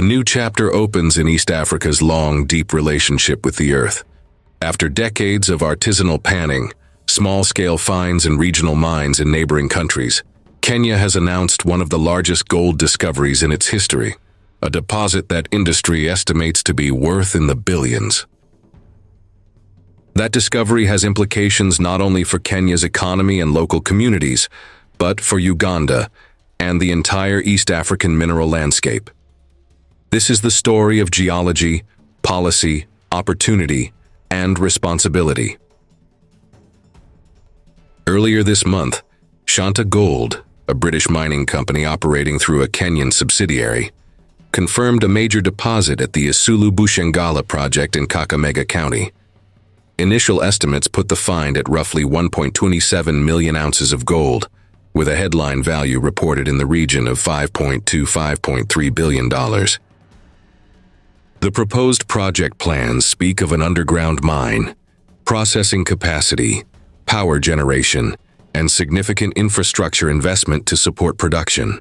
A new chapter opens in East Africa's long, deep relationship with the earth. After decades of artisanal panning, small-scale finds and regional mines in neighboring countries, Kenya has announced one of the largest gold discoveries in its history, a deposit that industry estimates to be worth in the billions. That discovery has implications not only for Kenya's economy and local communities, but for Uganda and the entire East African mineral landscape. This is the story of geology, policy, opportunity, and responsibility. Earlier this month, Shanta Gold, a British mining company operating through a Kenyan subsidiary, confirmed a major deposit at the Isulu Bushengala project in Kakamega County. Initial estimates put the find at roughly 1.27 million ounces of gold, with a headline value reported in the region of $5.2 to $5.3 billion. The proposed project plans speak of an underground mine, processing capacity, power generation, and significant infrastructure investment to support production.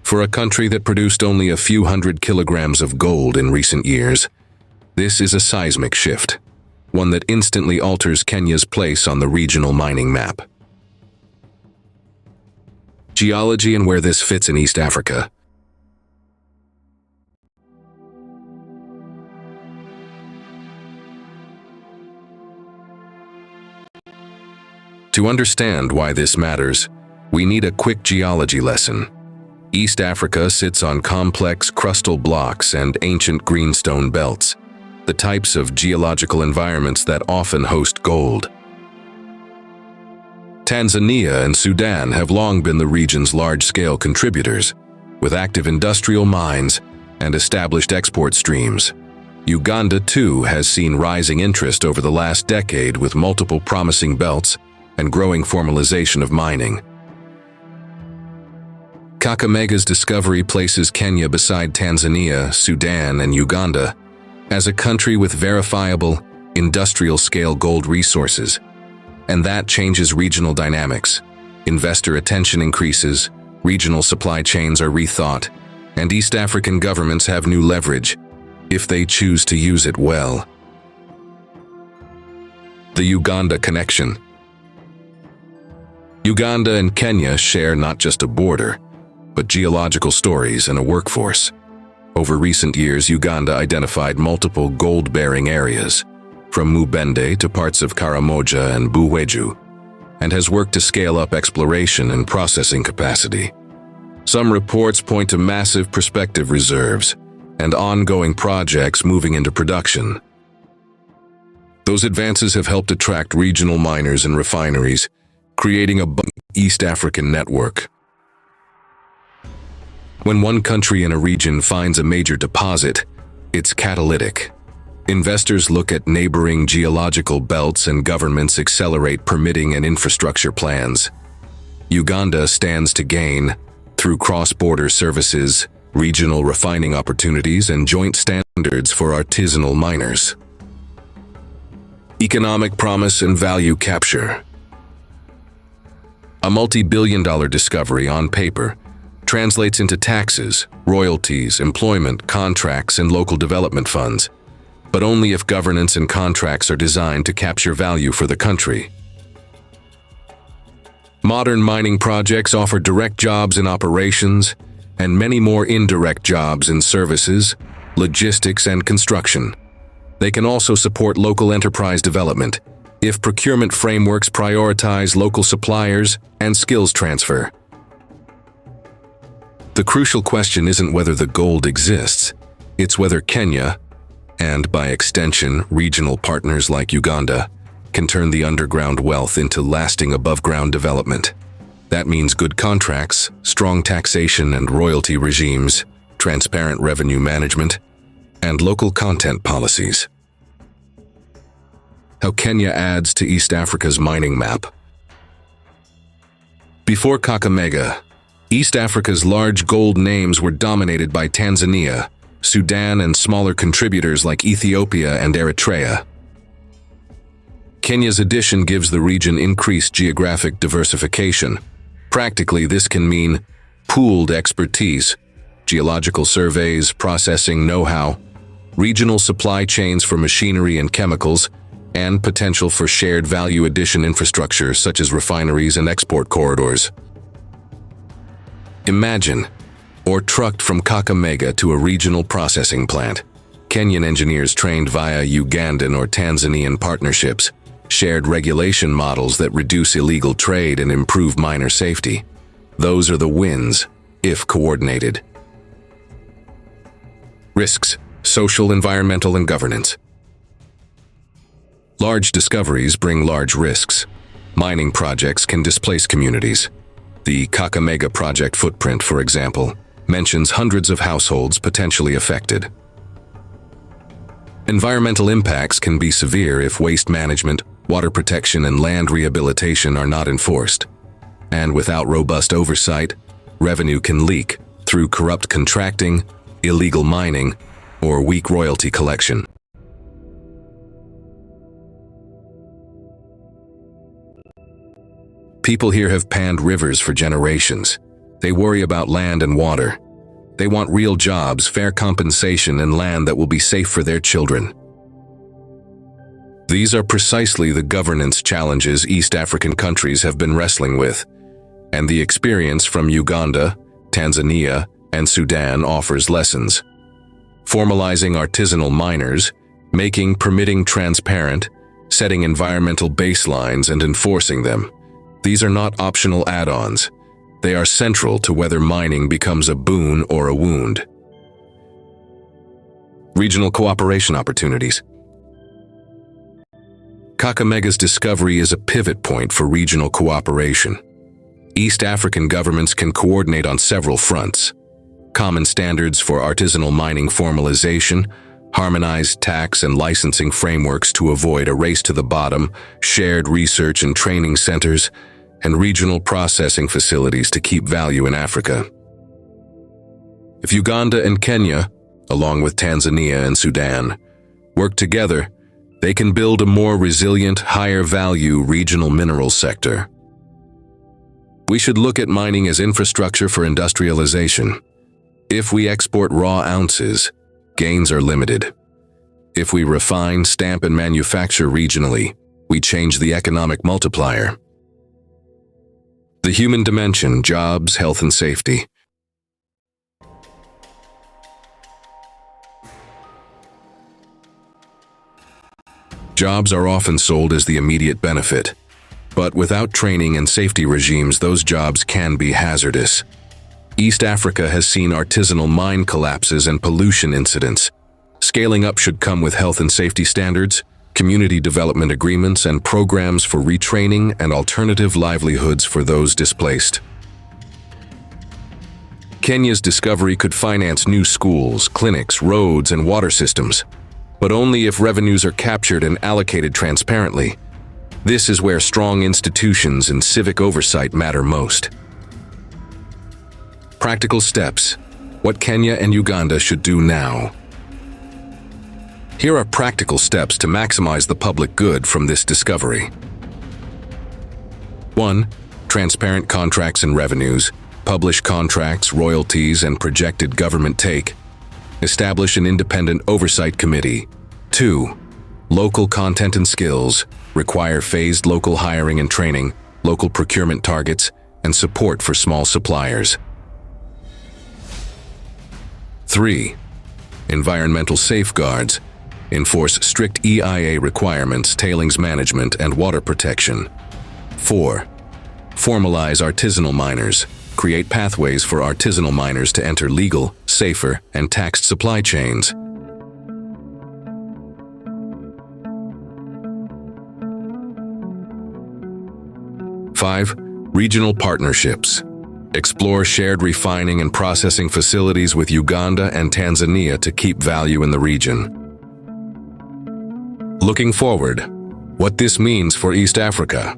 For a country that produced only a few hundred kilograms of gold in recent years, this is a seismic shift, one that instantly alters Kenya's place on the regional mining map. Geology and where this fits in East Africa. To understand why this matters, we need a quick geology lesson. East Africa sits on complex crustal blocks and ancient greenstone belts, the types of geological environments that often host gold. Tanzania and Sudan have long been the region's large-scale contributors, with active industrial mines and established export streams. Uganda, too, has seen rising interest over the last decade with multiple promising belts and growing formalization of mining. Kakamega's discovery places Kenya beside Tanzania, Sudan, and Uganda as a country with verifiable, industrial-scale gold resources. And that changes regional dynamics. Investor attention increases, regional supply chains are rethought, and East African governments have new leverage, if they choose to use it well. The Uganda connection. Uganda and Kenya share not just a border, but geological stories and a workforce. Over recent years, Uganda identified multiple gold-bearing areas, from Mubende to parts of Karamoja and Buweju, and has worked to scale up exploration and processing capacity. Some reports point to massive prospective reserves and ongoing projects moving into production. Those advances have helped attract regional miners and refineries, creating a East African network. When one country in a region finds a major deposit, it's catalytic. Investors look at neighboring geological belts and governments accelerate permitting and infrastructure plans. Uganda stands to gain through cross-border services, regional refining opportunities, and joint standards for artisanal miners. Economic promise and value capture. A multi-billion-dollar discovery on paper translates into taxes, royalties, employment, contracts, and local development funds, but only if governance and contracts are designed to capture value for the country. Modern mining projects offer direct jobs in operations and many more indirect jobs in services, logistics, and construction. They can also support local enterprise development if procurement frameworks prioritize local suppliers and skills transfer. The crucial question isn't whether the gold exists, it's whether Kenya, and by extension regional partners like Uganda, can turn the underground wealth into lasting above-ground development. That means good contracts, strong taxation and royalty regimes, transparent revenue management, and local content policies. How Kenya adds to East Africa's mining map. Before Kakamega, East Africa's large gold names were dominated by Tanzania, Sudan, and smaller contributors like Ethiopia and Eritrea. Kenya's addition gives the region increased geographic diversification. Practically, this can mean pooled expertise, geological surveys, processing know-how, regional supply chains for machinery and chemicals, and potential for shared value addition infrastructure such as refineries and export corridors. Imagine, or trucked from Kakamega to a regional processing plant. Kenyan engineers trained via Ugandan or Tanzanian partnerships, shared regulation models that reduce illegal trade and improve miner safety. Those are the wins, if coordinated. Risks: social, environmental, and governance. Large discoveries bring large risks. Mining projects can displace communities. The Kakamega project footprint, for example, mentions hundreds of households potentially affected. Environmental impacts can be severe if waste management, water protection, and land rehabilitation are not enforced. And without robust oversight, revenue can leak through corrupt contracting, illegal mining, or weak royalty collection. People here have panned rivers for generations. They worry about land and water. They want real jobs, fair compensation, and land that will be safe for their children. These are precisely the governance challenges East African countries have been wrestling with, and the experience from Uganda, Tanzania, and Sudan offers lessons. Formalizing artisanal miners, making permitting transparent, setting environmental baselines and enforcing them. These are not optional add-ons. They are central to whether mining becomes a boon or a wound. Regional cooperation opportunities. Kakamega's discovery is a pivot point for regional cooperation. East African governments can coordinate on several fronts: common standards for artisanal mining formalization, harmonized tax and licensing frameworks to avoid a race to the bottom, shared research and training centers, and regional processing facilities to keep value in Africa. If Uganda and Kenya, along with Tanzania and Sudan, work together, they can build a more resilient, higher-value regional mineral sector. We should look at mining as infrastructure for industrialization. If we export raw ounces, gains are limited. If we refine, stamp, and manufacture regionally, we change the economic multiplier. The human dimension: jobs, health, and safety. Jobs are often sold as the immediate benefit, but without training and safety regimes, those jobs can be hazardous. East Africa has seen artisanal mine collapses and pollution incidents. Scaling up should come with health and safety standards, community development agreements, and programs for retraining and alternative livelihoods for those displaced. Kenya's discovery could finance new schools, clinics, roads, and water systems, but only if revenues are captured and allocated transparently. This is where strong institutions and civic oversight matter most. Practical steps: what Kenya and Uganda should do now. Here are practical steps to maximize the public good from this discovery. 1. Transparent contracts and revenues. Publish contracts, royalties, and projected government take. Establish an independent oversight committee. 2. Local content and skills. Require phased local hiring and training, local procurement targets, and support for small suppliers. 3. Environmental safeguards. Enforce strict EIA requirements, tailings management, and water protection. 4. Formalize artisanal miners. Create pathways for artisanal miners to enter legal, safer, and taxed supply chains. 5. Regional partnerships. Explore shared refining and processing facilities with Uganda and Tanzania to keep value in the region. Looking forward, what this means for East Africa.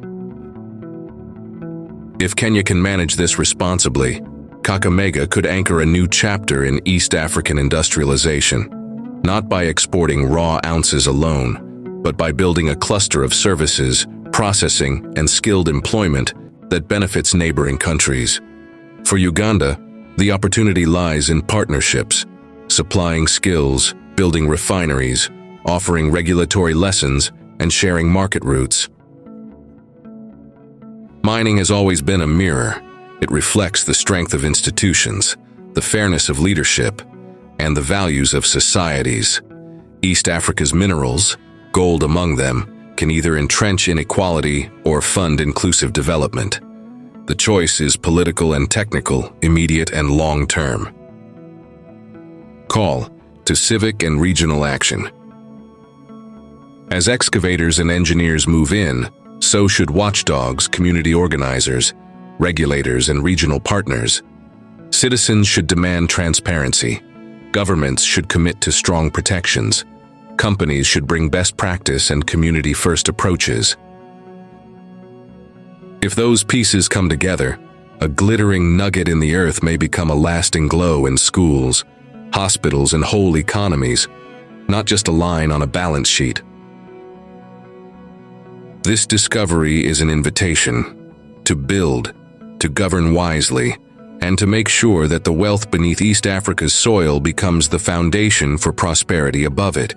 If Kenya can manage this responsibly, Kakamega could anchor a new chapter in East African industrialization, not by exporting raw ounces alone, but by building a cluster of services, processing, and skilled employment that benefits neighboring countries. For Uganda, The opportunity lies in partnerships, supplying skills, building refineries, offering regulatory lessons, and sharing market routes. Mining has always been a mirror. It reflects the strength of institutions, the fairness of leadership, and the values of societies. East Africa's minerals, gold among them, can either entrench inequality or fund inclusive development. The choice is political and technical, immediate and long-term. Call to civic and regional action. As excavators and engineers move in, so should watchdogs, community organizers, regulators, and regional partners. Citizens should demand transparency. Governments should commit to strong protections. Companies should bring best practice and community-first approaches. If those pieces come together, a glittering nugget in the earth may become a lasting glow in schools, hospitals, and whole economies, not just a line on a balance sheet. This discovery is an invitation to build, to govern wisely, and to make sure that the wealth beneath East Africa's soil becomes the foundation for prosperity above it.